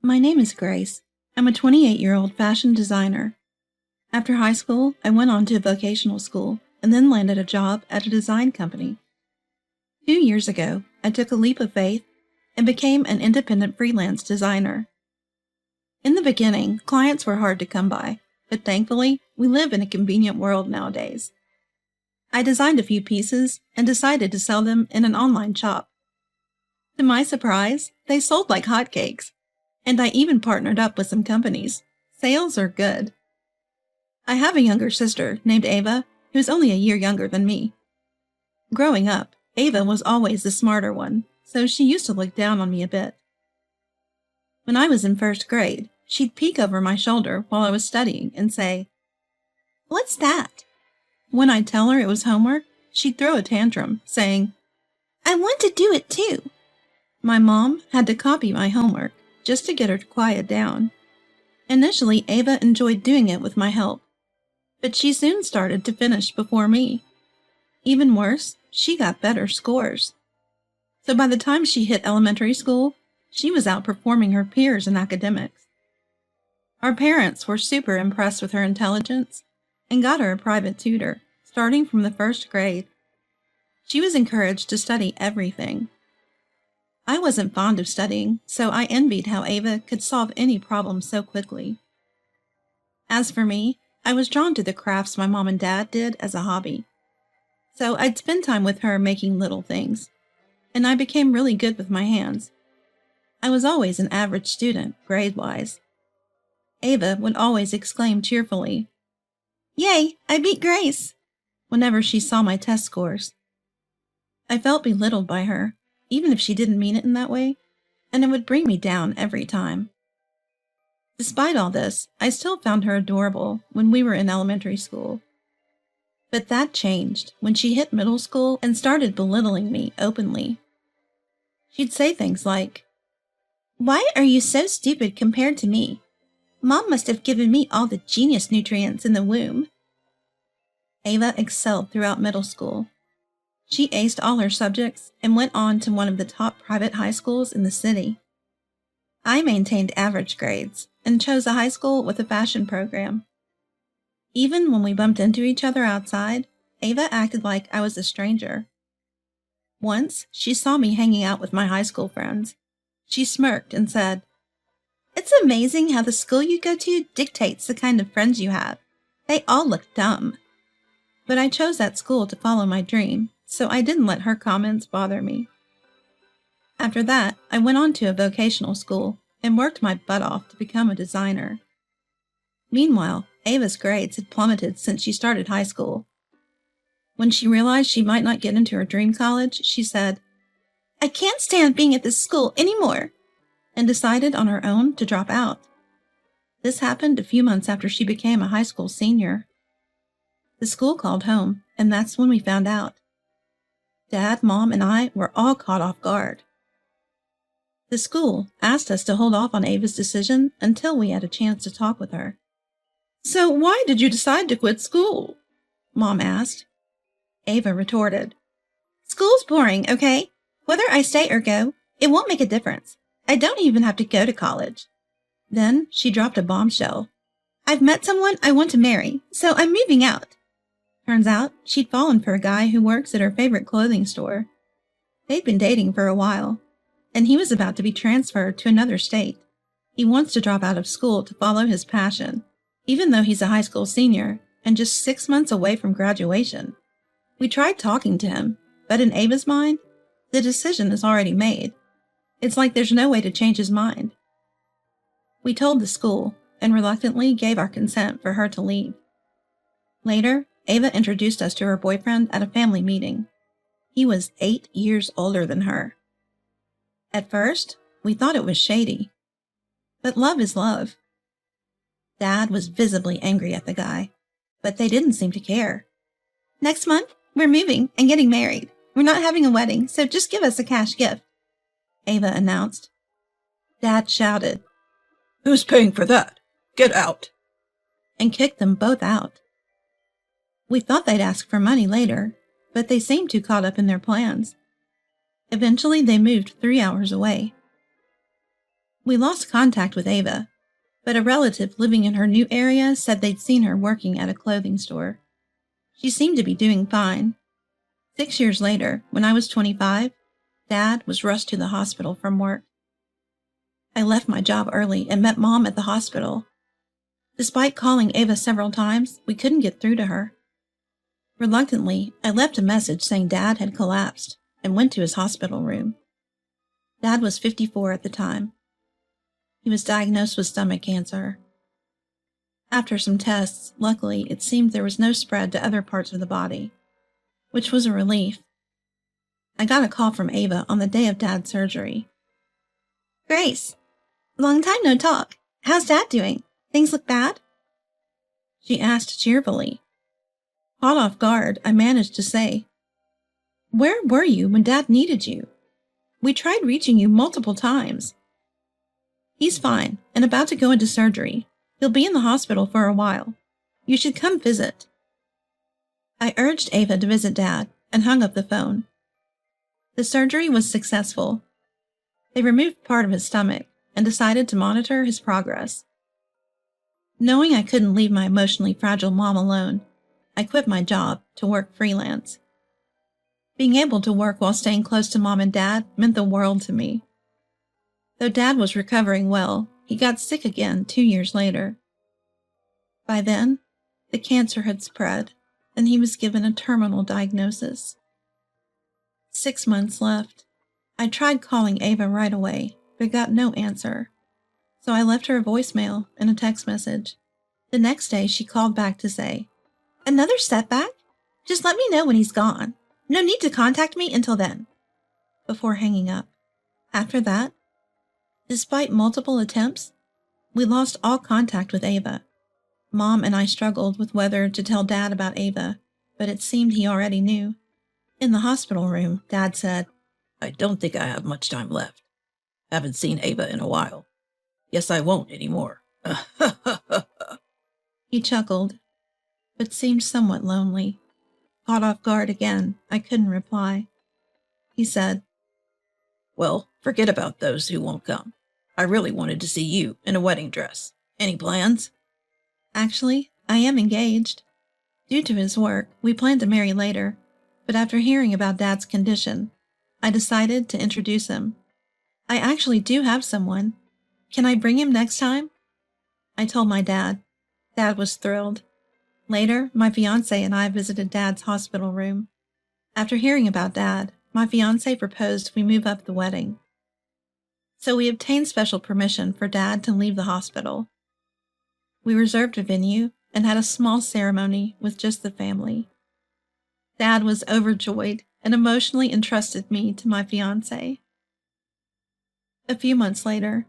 My name is Grace. I'm a 28-year-old fashion designer. After high school, I went on to vocational school and then landed a job at a design company. 2 years ago, I took a leap of faith and became an independent freelance designer. In the beginning, clients were hard to come by, but thankfully, we live in a convenient world nowadays. I designed a few pieces and decided to sell them in an online shop. To my surprise, they sold like hotcakes, and I even partnered up with some companies. Sales are good. I have a younger sister named Ava, who's only a year younger than me. Growing up, Ava was always the smarter one, so she used to look down on me a bit. When I was in first grade, she'd peek over my shoulder while I was studying and say, "What's that?" When I'd tell her it was homework, she'd throw a tantrum, saying, "I want to do it too." My mom had to copy my homework just to get her to quiet down. Initially, Ava enjoyed doing it with my help, but she soon started to finish before me. Even worse, she got better scores. So by the time she hit elementary school, she was outperforming her peers in academics. Our parents were super impressed with her intelligence and got her a private tutor, starting from the first grade. She was encouraged to study everything. I wasn't fond of studying, so I envied how Ava could solve any problem so quickly. As for me, I was drawn to the crafts my mom and dad did as a hobby. So I'd spend time with her making little things, and I became really good with my hands. I was always an average student, grade-wise. Ava would always exclaim cheerfully, "Yay, I beat Grace!" whenever she saw my test scores. I felt belittled by her, even if she didn't mean it in that way, and it would bring me down every time. Despite all this, I still found her adorable when we were in elementary school. But that changed when she hit middle school and started belittling me openly. She'd say things like, "Why are you so stupid compared to me? Mom must have given me all the genius nutrients in the womb." Ava excelled throughout middle school. She aced all her subjects and went on to one of the top private high schools in the city. I maintained average grades and chose a high school with a fashion program. Even when we bumped into each other outside, Ava acted like I was a stranger. Once, she saw me hanging out with my high school friends. She smirked and said, "It's amazing how the school you go to dictates the kind of friends you have. They all look dumb." But I chose that school to follow my dream, so I didn't let her comments bother me. After that, I went on to a vocational school and worked my butt off to become a designer. Meanwhile, Ava's grades had plummeted since she started high school. When she realized she might not get into her dream college, she said, "I can't stand being at this school anymore," and decided on her own to drop out. This happened a few months after she became a high school senior. The school called home, and that's when we found out. Dad, Mom, and I were all caught off guard. The school asked us to hold off on Ava's decision until we had a chance to talk with her. "So why did you decide to quit school?" Mom asked. Ava retorted, "School's boring, okay? Whether I stay or go, it won't make a difference. I don't even have to go to college." Then she dropped a bombshell. "I've met someone I want to marry, so I'm moving out." Turns out she'd fallen for a guy who works at her favorite clothing store. They'd been dating for a while, and he was about to be transferred to another state. He wants to drop out of school to follow his passion, even though he's a high school senior and just 6 months away from graduation. We tried talking to him, but in Ava's mind, the decision is already made. It's like there's no way to change his mind. We told the school and reluctantly gave our consent for her to leave. Later, Ava introduced us to her boyfriend at a family meeting. He was 8 years older than her. At first, we thought it was shady. But love is love. Dad was visibly angry at the guy, but they didn't seem to care. "Next month, we're moving and getting married. We're not having a wedding, so just give us a cash gift," Ava announced. Dad shouted, "Who's paying for that? Get out!" and kicked them both out. We thought they'd ask for money later, but they seemed too caught up in their plans. Eventually, they moved 3 hours away. We lost contact with Ava, but a relative living in her new area said they'd seen her working at a clothing store. She seemed to be doing fine. 6 years later, when I was 25, Dad was rushed to the hospital from work. I left my job early and met Mom at the hospital. Despite calling Ava several times, we couldn't get through to her. Reluctantly, I left a message saying Dad had collapsed and went to his hospital room. Dad was 54 at the time. He was diagnosed with stomach cancer. After some tests, luckily, it seemed there was no spread to other parts of the body, which was a relief. I got a call from Ava on the day of Dad's surgery. "Grace, long time no talk. How's Dad doing? Things look bad?" She asked cheerfully. Caught off guard, I managed to say, "Where were you when Dad needed you? We tried reaching you multiple times." "He's fine and about to go into surgery. He'll be in the hospital for a while. You should come visit." I urged Ava to visit Dad and hung up the phone. The surgery was successful. They removed part of his stomach and decided to monitor his progress. Knowing I couldn't leave my emotionally fragile mom alone, I quit my job to work freelance. Being able to work while staying close to Mom and Dad meant the world to me. Though Dad was recovering well, he got sick again 2 years later. By then, the cancer had spread, and he was given a terminal diagnosis. 6 months left. I tried calling Ava right away, but got no answer. So I left her a voicemail and a text message. The next day, she called back to say, "Another setback? Just let me know when he's gone. No need to contact me until then," before hanging up. After that, despite multiple attempts, we lost all contact with Ava. Mom and I struggled with whether to tell Dad about Ava, but it seemed he already knew. In the hospital room, Dad said, "I don't think I have much time left. Haven't seen Ava in a while. Guess I won't anymore." He chuckled, but seemed somewhat lonely. Caught off guard again, I couldn't reply. He said, "Well, forget about those who won't come. I really wanted to see you in a wedding dress. Any plans?" "Actually, I am engaged. Due to his work, we plan to marry later, but after hearing about Dad's condition, I decided to introduce him. I actually do have someone. Can I bring him next time?" I told my dad. Dad was thrilled. Later, my fiancé and I visited Dad's hospital room. After hearing about Dad, my fiancé proposed we move up the wedding. So we obtained special permission for Dad to leave the hospital. We reserved a venue and had a small ceremony with just the family. Dad was overjoyed and emotionally entrusted me to my fiancé. A few months later,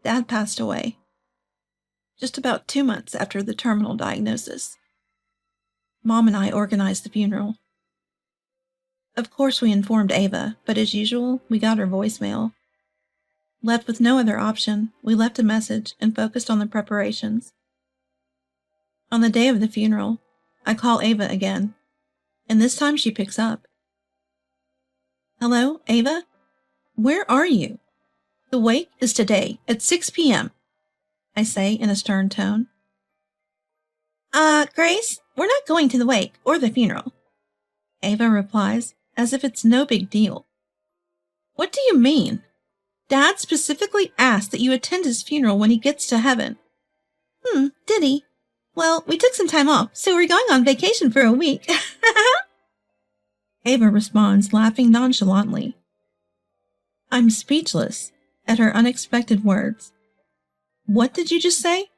Dad passed away, just about 2 months after the terminal diagnosis. Mom and I organized the funeral. Of course, we informed Ava, but as usual, we got her voicemail. Left with no other option, we left a message and focused on the preparations. On the day of the funeral, I call Ava again, and this time she picks up. "Hello, Ava? Where are you? The wake is today at 6 p.m., I say in a stern tone. Grace, we're not going to the wake or the funeral," Ava replies, as if it's no big deal. "What do you mean? Dad specifically asked that you attend his funeral when he gets to heaven." Did he? Well, we took some time off, so we're going on vacation for a week." Ava responds, laughing nonchalantly. I'm speechless at her unexpected words. "What did you just say?"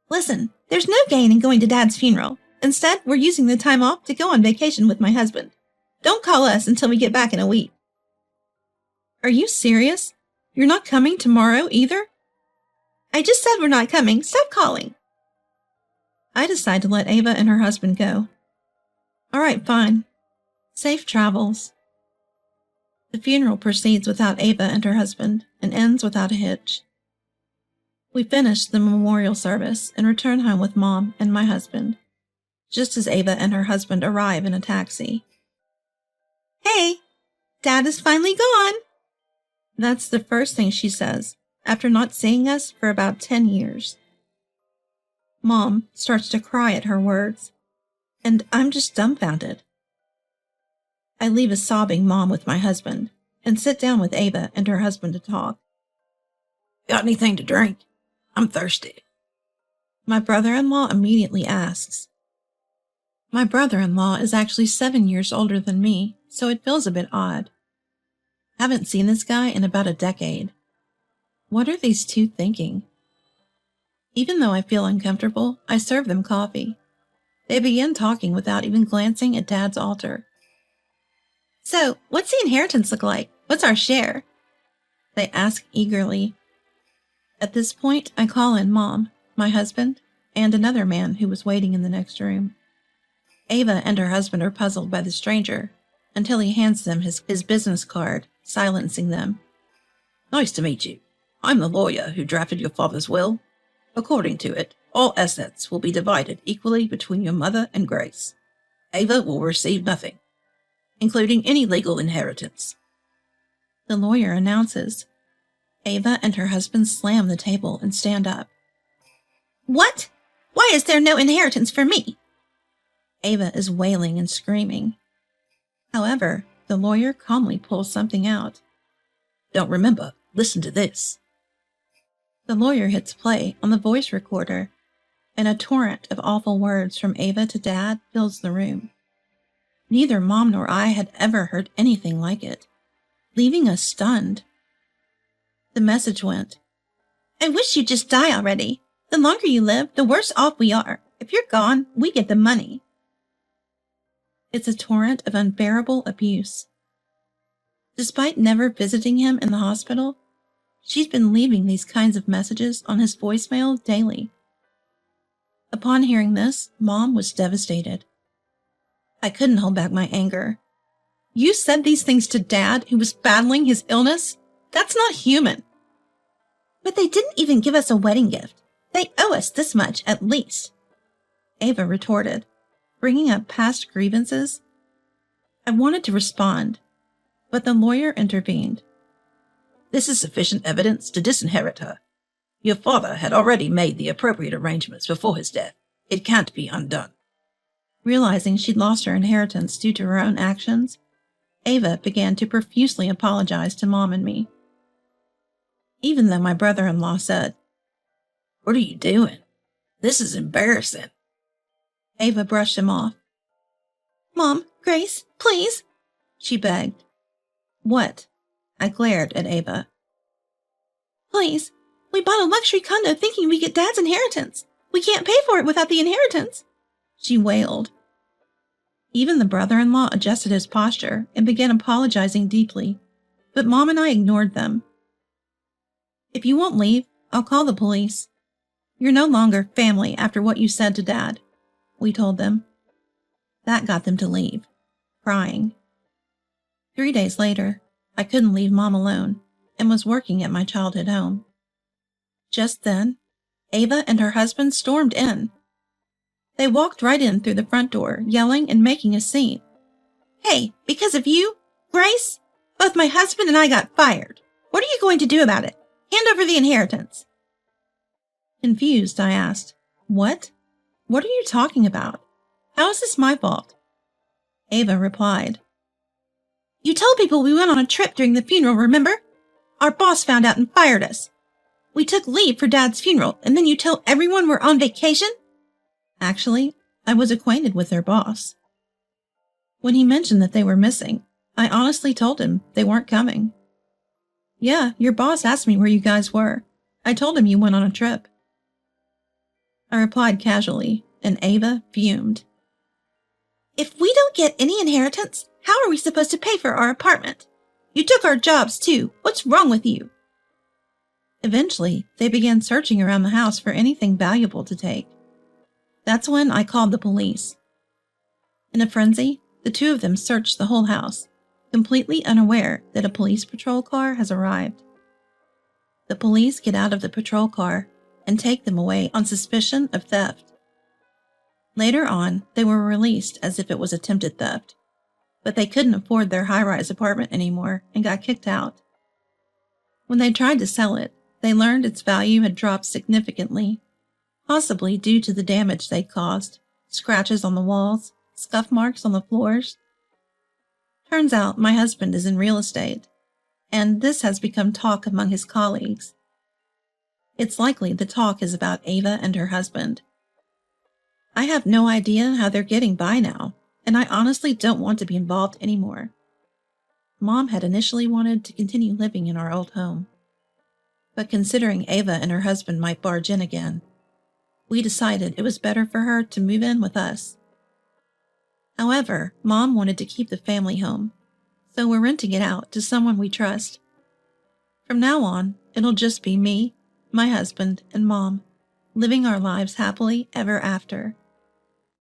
"Listen, there's no gain in going to Dad's funeral. Instead, we're using the time off to go on vacation with my husband. Don't call us until we get back in a week." "Are you serious? You're not coming tomorrow either?" "I just said we're not coming. Stop calling." I decide to let Ava and her husband go. "All right, fine. Safe travels." The funeral proceeds without Ava and her husband and ends without a hitch. We finish the memorial service and return home with Mom and my husband, just as Ava and her husband arrive in a taxi. "Hey, Dad is finally gone." That's the first thing she says after not seeing us for about 10 years. Mom starts to cry at her words, and I'm just dumbfounded. I leave a sobbing mom with my husband and sit down with Ava and her husband to talk. Got anything to drink? I'm thirsty. My brother-in-law immediately asks. My brother-in-law is actually 7 years older than me, so it feels a bit odd. Haven't seen this guy in about a decade. What are these two thinking? Even though I feel uncomfortable, I serve them coffee. They begin talking without even glancing at Dad's altar. So, what's the inheritance look like? What's our share? They ask eagerly. At this point, I call in Mom, my husband, and another man who was waiting in the next room. Ava and her husband are puzzled by the stranger until he hands them his business card, silencing them. Nice to meet you. I'm the lawyer who drafted your father's will. According to it, all assets will be divided equally between your mother and Grace. Ava will receive nothing, including any legal inheritance. The lawyer announces. Ava and her husband slam the table and stand up. What? Why is there no inheritance for me? Ava is wailing and screaming. However, the lawyer calmly pulls something out. Don't remember. Listen to this. The lawyer hits play on the voice recorder, and a torrent of awful words from Ava to Dad fills the room. Neither Mom nor I had ever heard anything like it, leaving us stunned. The message went, I wish you'd just die already. The longer you live, the worse off we are. If you're gone, we get the money. It's a torrent of unbearable abuse. Despite never visiting him in the hospital, she's been leaving these kinds of messages on his voicemail daily. Upon hearing this, Mom was devastated. I couldn't hold back my anger. You said these things to Dad, who was battling his illness? That's not human. But they didn't even give us a wedding gift. They owe us this much at least. Ava retorted, bringing up past grievances. I wanted to respond, but the lawyer intervened. This is sufficient evidence to disinherit her. Your father had already made the appropriate arrangements before his death. It can't be undone. Realizing she'd lost her inheritance due to her own actions, Ava began to profusely apologize to Mom and me. Even though my brother-in-law said, What are you doing? This is embarrassing. Ava brushed him off. Mom, Grace, please, she begged. What? I glared at Ava. Please, we bought a luxury condo thinking we'd get Dad's inheritance. We can't pay for it without the inheritance, she wailed. Even the brother-in-law adjusted his posture and began apologizing deeply, but Mom and I ignored them. If you won't leave, I'll call the police. You're no longer family after what you said to Dad, we told them. That got them to leave, crying. 3 days later, I couldn't leave Mom alone and was working at my childhood home. Just then, Ava and her husband stormed in. They walked right in through the front door, yelling and making a scene. Hey, because of you, Grace, both my husband and I got fired. What are you going to do about it? Hand over the inheritance. Confused, I asked, What? What are you talking about? How is this my fault? Ava replied, You told people we went on a trip during the funeral, remember? Our boss found out and fired us. We took leave for Dad's funeral, and then you tell everyone we're on vacation? Actually, I was acquainted with their boss. When he mentioned that they were missing, I honestly told him they weren't coming. Yeah, your boss asked me where you guys were. I told him you went on a trip. I replied casually, and Ava fumed. If we don't get any inheritance, how are we supposed to pay for our apartment? You took our jobs too. What's wrong with you? Eventually, they began searching around the house for anything valuable to take. That's when I called the police. In a frenzy, the two of them searched the whole house, completely unaware that a police patrol car has arrived. The police get out of the patrol car and take them away on suspicion of theft. Later on, they were released as if it was attempted theft, but they couldn't afford their high-rise apartment anymore and got kicked out. When they tried to sell it, They learned its value had dropped significantly, possibly due to the damage they caused, scratches on the walls, scuff marks on the floors. Turns out my husband is in real estate, and this has become talk among his colleagues. It's likely the talk is about Ava and her husband. I have no idea how they're getting by now, and I honestly don't want to be involved anymore. Mom had initially wanted to continue living in our old home, but considering Ava and her husband might barge in again, we decided it was better for her to move in with us. However, Mom wanted to keep the family home, so we're renting it out to someone we trust. From now on, it'll just be me, my husband, and Mom, living our lives happily ever after.